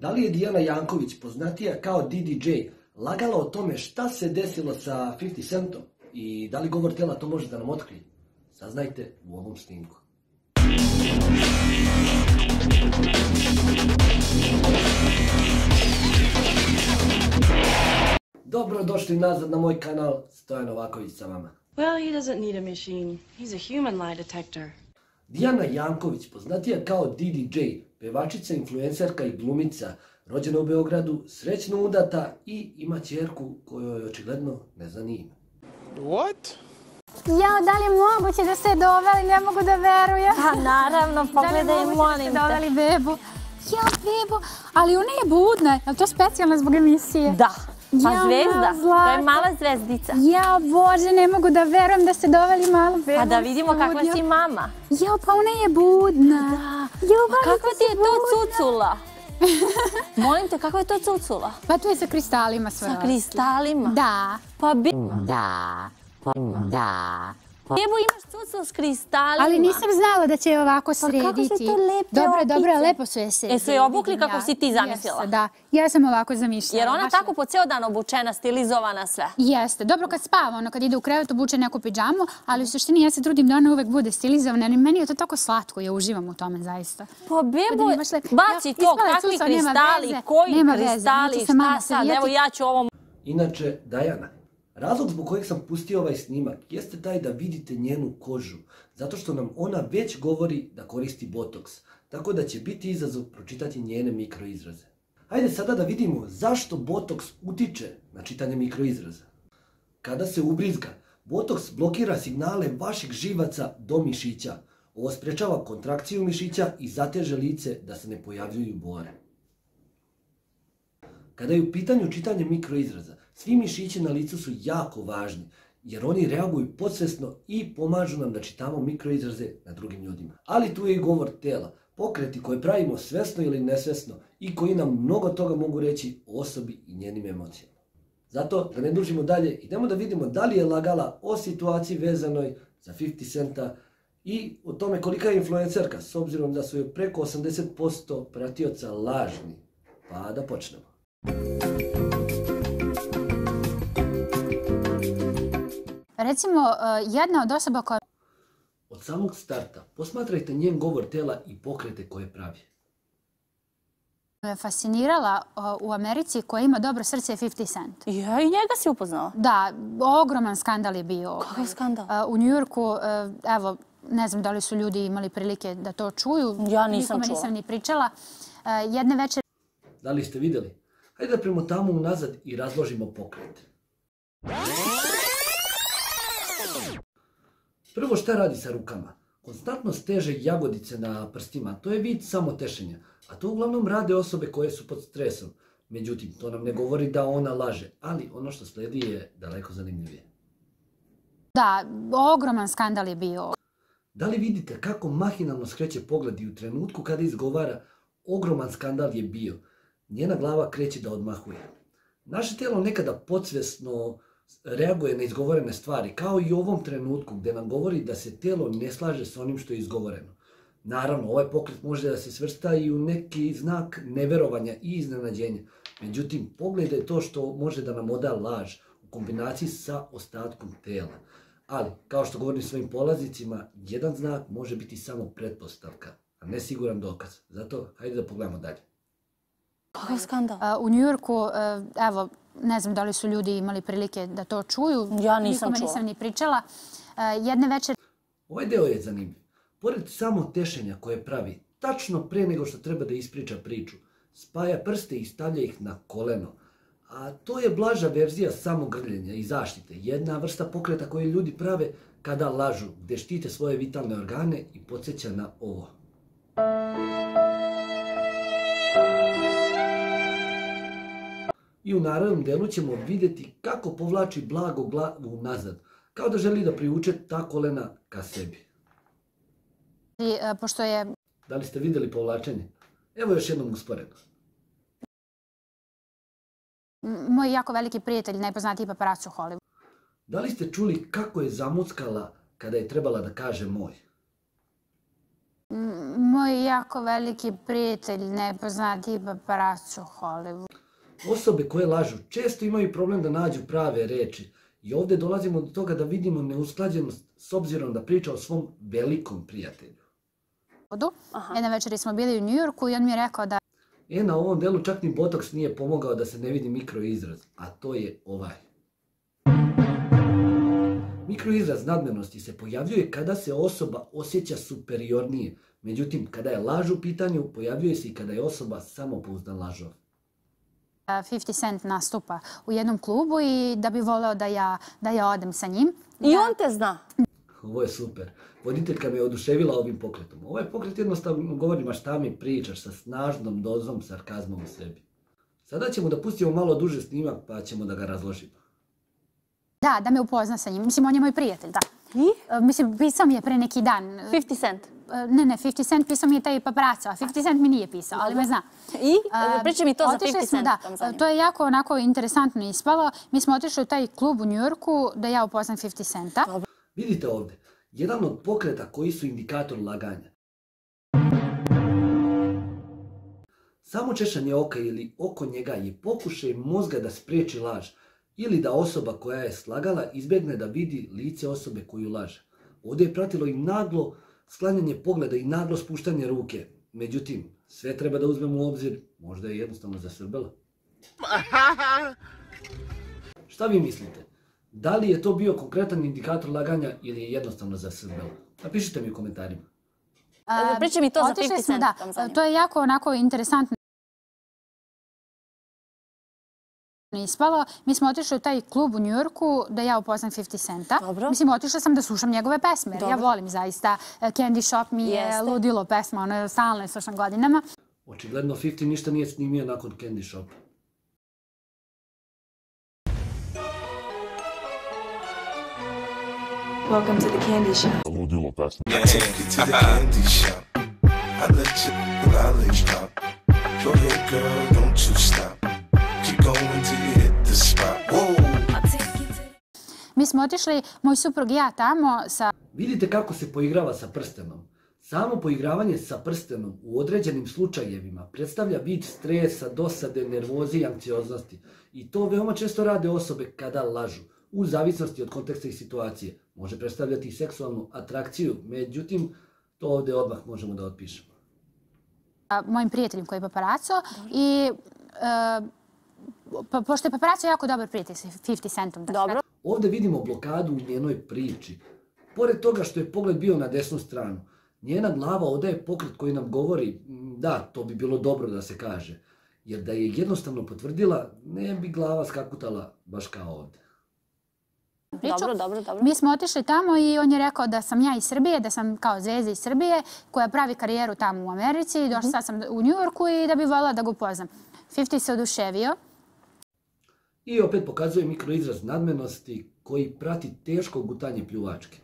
Da li je Dijana Janković, poznatija kao DDJ, lagala o tome šta se desilo sa 50 Centom i da li govor tela to može da nam otkrije? Saznajte u ovom snimku. Dobrodošli nazad na moj kanal, Stojan Novaković sa vama. Well, he doesn't need a machine. He's a human lie detector. Dijana Janković, poznatija kao DDJ, pevačica, influencerka i glumica, rođena u Beogradu, srećno udata i ima ćerku kojoj očigledno ne zna ni ime. What? Jao, da li je moguće da ste je doveli? Ne mogu da verujem. Pa naravno, pogledaj, molim te. Da li je moguće da ste doveli bebu? Jao, bebu, ali ona je budna. Je li to specijalno zbog emisije? Da, pa Jao, zvezda, zlata. to je mala zvezdica. Jao, Bože, ne mogu da verujem da ste doveli malu bebu. Pa da vidimo kakva si mama. Jao, pa ona je budna. Da, Ljubav, kakva ti je to cucula? Molim te, kakva je to cucula? Pa tu je sa kristalima sve. Sa kristalima? Da. Pa Da. Evo imaš cucul s kristalima. Ali nisam znala da će je ovako srediti. Pa kako su to lepe Dobro, okice. lepo su je se. Jesu je obukli kako si ti zamislila? Jeste, da. Ja sam ovako zamišljala. Jer ona tako po ceo dan obučena, stilizovana, sve. Jeste. Dobro kad spava, ono kad ide u krevet obuče neku pidžamu, ali u suštini ja se trudim da ona uvek bude stilizovana, jer meni je to tako slatko, ja uživam u tome zaista. Pa bebo, baci to, kakvi kristali, koji kristali, šta sad, evo ja ću ovo... Inače, Dajana, razlog zbog kojeg sam pustio ovaj snimak jeste taj da vidite njenu kožu, zato što nam ona već govori da koristi botoks, tako da će biti izazov pročitati njene mikroizraze. Hajde sada da vidimo zašto botoks utiče na čitanje mikroizraza. Kada se ubrizga, botoks blokira signale vaših živaca do mišića. Ovo sprečava kontrakciju mišića i zateže lice da se ne pojavljuju bore. Kada je u pitanju čitanje mikroizraza, svi mišići na licu su jako važni, jer oni reaguju podsvesno i pomažu nam da čitamo mikroizraze na drugim ljudima. Ali tu je i govor tela, pokreti koje pravimo svesno ili nesvesno i koji nam mnogo toga mogu reći o osobi i njenim emocijama. Zato, da ne dužimo dalje, idemo da vidimo da li je lagala o situaciji vezanoj za 50 Centa i o tome kolika je influencerka, s obzirom da su joj preko 80% pratioca lažni. Pa da počnemo. Recimo, jedna od osoba koja... Od samog starta posmatrajte njen govor tela i pokrete koje pravi. me fascinirala u Americi, koja ima dobro srce, je 50 Cent. Ja, i njega si upoznala? Da, ogroman skandal je bio. Kakav skandal? U Njujorku, evo, ne znam da li su ljudi imali prilike da to čuju. Ja nisam čula. Nisam ni pričala. Jedne večer... Da li ste vidjeli? Hajde da premotamo unazad i razložimo pokret. Prvo, šta radi sa rukama? Konstantno steže jagodice na prstima. To je vid samotešenja. A to uglavnom rade osobe koje su pod stresom. Međutim, to nam ne govori da ona laže. Ali ono što sledi je daleko zanimljivije. Da, ogroman skandal je bio. Da li vidite kako mahinalno skreće pogled i u trenutku kada izgovara ogroman skandal je bio? Njena glava kreće da odmahuje. Naše telo nekada podsvesno reaguje na izgovorene stvari, kao i u ovom trenutku gdje nam govori da se telo ne slaže s onim što je izgovoreno. Naravno, ovaj pokret može da se svrsta i u neki znak neverovanja i iznenađenja. Međutim, pogledaj to što može da nam oda laž u kombinaciji sa ostatkom tela. Ali, kao što govorim svojim polaznicima, jedan znak može biti samo pretpostavka, a ne siguran dokaz. Zato, hajde da pogledamo dalje. Kakav skandal? U Njujorku, evo, ne znam da li su ljudi imali prilike da to čuju. Ja nisam čula. Nikome nisam ni pričala. Jedne večer... Ovaj deo je zanimljiv. Pored samo tešenja koje pravi, tačno pre nego što treba da ispriča priču, spaja prste i stavlja ih na koleno. A to je blaža verzija samogrljenja i zaštite. Jedna vrsta pokreta koje ljudi prave kada lažu, gde štite svoje vitalne organe i podsjeća na ovo. I u narednom delu ćemo vidjeti kako povlači blago glavu nazad, kao da želi da privuče ta kolena ka sebi. Pošto je... Da li ste vidjeli povlačenje? Evo još jednom usporedno. Moj jako veliki prijatelj, najpoznatiji paparac u Hollywoodu. Da li ste čuli kako je zamuckala kada je trebala da kaže moj? Moj jako veliki prijatelj, nepoznati paparaco Hollywood. Osobe koje lažu često imaju problem da nađu prave reči. I ovdje dolazimo do toga da vidimo neusklađenost s obzirom da priča o svom velikom prijatelju. Jedne večeri smo bili u New Yorku i on mi je rekao da... Na ovom delu čak ni botoks nije pomogao da se ne vidi mikroizraz, a to je ovaj. Mikroizraz nadmenosti se pojavljuje kada se osoba osjeća superiornije. Međutim, kada je laž u pitanju, pojavljuje se i kada je osoba samopouzdan lažov. 50 Cent nastupa u jednom klubu i da bi voleo da ja odem sa njim. I on te zna? Ovo je super. Voditeljka me je oduševila ovim pokretom. Ovaj pokret jednostavno govori ma šta mi pričaš sa snažnom dozom sarkazma u sebi. Sada ćemo da pustimo malo duže snimak pa ćemo da ga razložimo. Da me upozna sa njim. Mislim, on je moj prijatelj, da. I? Mislim, pisao mi je pre neki dan. 50 Cent? Ne, 50 Cent pisao mi je taj paparaco, a 50 Cent mi nije pisao, ali me zna. I? Pričaj mi to za 50 Cent. Da, to je jako onako interesantno ispalo. Mi smo otišli u taj klub u New Yorku da ja upoznam 50 Centa. Vidite ovdje, jedan od pokreta koji su indikator laganja. Samo češanje oka ili oko njega je pokušaj mozga da spriječi laž ili da osoba koja je slagala izbjegne da vidi lice osobe koju laže. Ovdje je pratilo i naglo sklanjanje pogleda i naglo spuštanje ruke. Međutim, sve treba da uzmemo u obzir, možda je jednostavno zasrbela. Šta vi mislite? Da li je to bio konkretan indikator laganja ili je jednostavno zasrbela? Napišite mi u komentarima. Pričaj mi to za 50 Cent. Da, to je jako onako interesantno ispalo. Mi smo otišli u taj klub u New Yorku da ja upoznam 50 Centa. Mislim, otišla sam da slušam njegove pesme. Ja volim zaista. Candy Shop mi je ludilo pesma, ono je stalno slušam godinama. Očigledno 50 ništa nije snimio nakon Candy Shop. Welcome to the candy shop. Ludilo pesma. I take you to the candy shop. I let you lollies drop. Go ahead girl, don't you stop. Mi smo otišli, moj suprug i ja tamo sa... Vidite kako se poigrava sa prstenom. Samo poigravanje sa prstenom u određenim slučajevima predstavlja vid stresa, dosade, nervoze i anksioznosti. I to veoma često rade osobe kada lažu. U zavisnosti od konteksta i situacije. Može predstavljati i seksualnu atrakciju, međutim, to ovdje odmah možemo da otpišemo. Mojim prijateljem koji je paparaco i... Pošto je paparaco jako dobar prijatelj sa 50 Centom. Dobro. Ovdje vidimo blokadu u njenoj priči. Pored toga što je pogled bio na desnu stranu, njena glava odaje pokret koji nam govori da, to bi bilo dobro da se kaže. Jer da je jednostavno potvrdila, ne bi glava skakutala baš kao ovdje. Dobro. Mi smo otišli tamo i on je rekao da sam ja iz Srbije, da sam kao zvezda iz Srbije koja pravi karijeru tamo u Americi. Došla sam u New Yorku i da bi voljela da ga upoznam. 50 se oduševio. I opet pokazuje mikroizraz nadmenosti koji prati teško gutanje pljuvačke.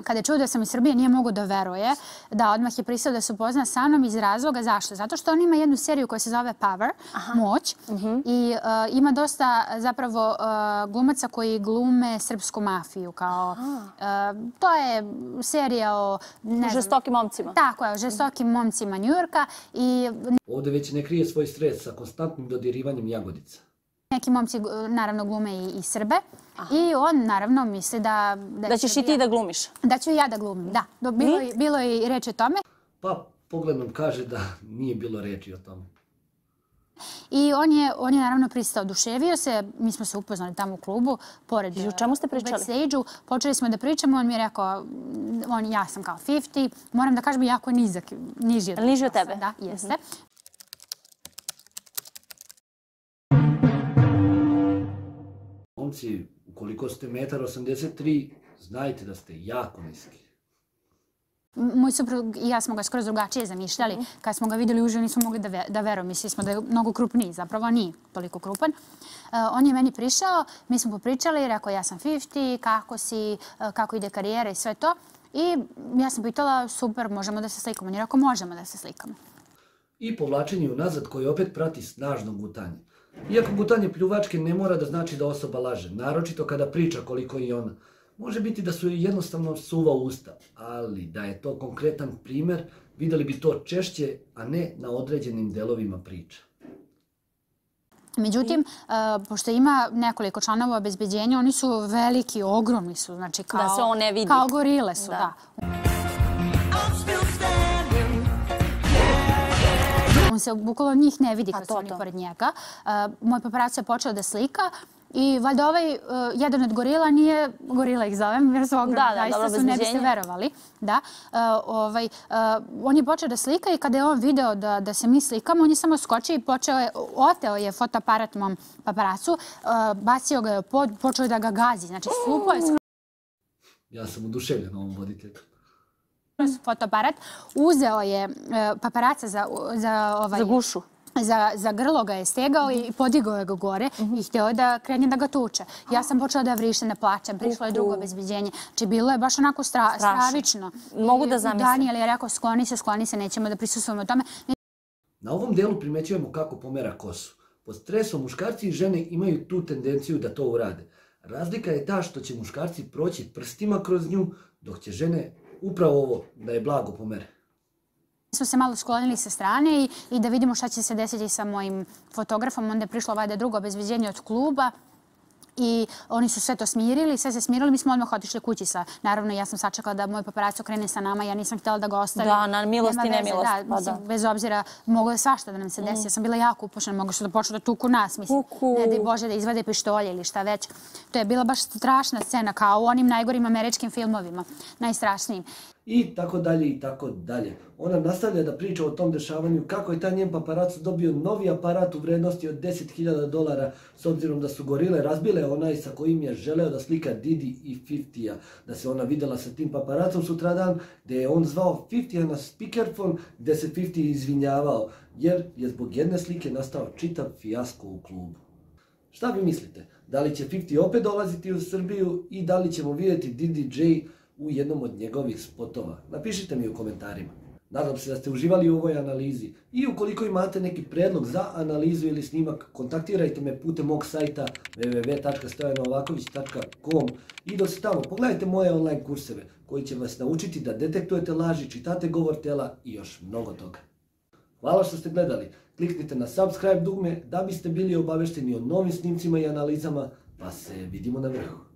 Kada je čuo da sam iz Srbije, nije mogo da veruje da odmah je pristao da se upozna sa mnom iz razloga. Zašto? Zato što on ima jednu seriju koja se zove Power, Moć, i ima dosta zapravo glumaca koji glume srpsku mafiju. To je serija o... Žestokim momcima. Tako je, o žestokim momcima New Yorka. Ovdje već ne krije svoj stres sa konstantnim dodirivanjem jagodica. Neki momci naravno glume i Srbe i on naravno misli da... Da ćeš i ti da glumiš. Da ću i ja da glumim, da. Bilo je i reč o tome. Pa pogled nam kaže da nije bilo reči o tome. I on je naravno pristao, oduševio se, mi smo se upoznali tamo u klubu, pored... I o čemu ste pričali? Backstage-u, počeli smo da pričamo, on mi je rekao, ja sam kao 50, moram da kažem jako nizak, niži od... Niži od tebe? Da, jeste. Momci, ukoliko ste 1,83 m, znajte da ste jako niski. Moj suprug i ja smo ga skroz drugačije zamišljali. Kad smo ga vidjeli uživo nismo mogli da verujemo. Mislili smo da je mnogo krupniji, zapravo nije toliko krupan. On je meni prišao, mi smo popričali, rekao ja sam 50, kako si, kako ide karijera i sve to. I ja sam pitala, super, možemo da se slikamo. On je rekao, možemo da se slikamo. I povlačenje unazad koje opet prati snažno gutanje. Iako gutanje pljuvačke ne mora da znači da osoba laže, naročito kada priča koliko i ona. Može biti da su joj jednostavno suva usta, ali da je to konkretan primer, videli bi to češće, a ne na određenim delovima priča. Međutim, pošto ima nekoliko članova obezbeđenja, oni su veliki, ogromni su, znači Da se on ne vidi. kao gorile su, da. On se bukvalno njih ne vidi kad su oni pored njega. Moj paparac je počeo da slika i valjda ovaj jedan od gorila nije, gorila ih zovem, jer su ogromni, zaista su, ne biste verovali. On je počeo da slika i kada je on video da se mi slikamo, on je samo skočio i oteo je fotoaparat mom paparacu, bacio ga je pod, počeo da ga gazi, znači slupo je. Ja sam oduševljen ovom voditelju. Fotoaparat, uzeo je paparaca za gušu. Za grlo ga je stegao i podigao je ga gore i htio je da krene da ga tuče. Ja sam počela da vrišem, da plačem, prišlo je drugo obezbeđenje. Znači bilo je baš onako stravično. Mogu da zamislim. Daniel je rekao skloni se, nećemo da prisustvujemo tome. Na ovom delu primećujemo kako pomera kosu. Pod stresom muškarci i žene imaju tu tendenciju da to urade. Razlika je ta što će muškarci proći prstima kroz nju, dok će žene upravo ovo, da je blago pomere. Mi smo se malo sklonili sa strane i da vidimo šta će se desiti sa mojim fotografom. Onda je prišlo valjda drugo obezbeđenje od kluba i oni su sve to smirili, sve se smirili. Mi smo odmah otišli kući sa, naravno ja sam sačekala da moj paparac krene sa nama, ja nisam htjela da ga ostavim. Da, na milost i nemilost. Bez obzira, moglo je svašta da nam se desi. Ja sam bila jako uplašena, mogli su da počnu da tuku nas, mislim. Ne daj Bože da izvade pištolje ili šta već. To je bila baš strašna scena, kao u onim najgorim američkim filmovima, najstrašnijim. I tako dalje i tako dalje. Ona nastavlja da priča o tom dešavanju kako je taj njen paparac dobio novi aparat u vrednosti od $10.000 s obzirom da su gorile razbile onaj sa kojim je želeo da slika Didi i 50-a. Da se ona videla sa tim paparacom sutradan, gde je on zvao 50-a na speakerfon, gde se 50 izvinjavao, jer je zbog jedne slike nastao čitav fijasko u klubu. Šta vi mislite? Da li će 50 opet dolaziti u Srbiju i da li ćemo vidjeti Didi J u jednom od njegovih spotova? Napišite mi u komentarima. Nadam se da ste uživali u ovoj analizi i ukoliko imate neki predlog za analizu ili snimak, kontaktirajte me putem mog sajta www.stojanovaković.com i dok ste tamo, pogledajte moje online kurseve koji će vas naučiti da detektujete laži, čitate govor tela i još mnogo toga. Hvala što ste gledali. Kliknite na subscribe dugme da biste bili obavešteni o novim snimcima i analizama, pa se vidimo na vrhu.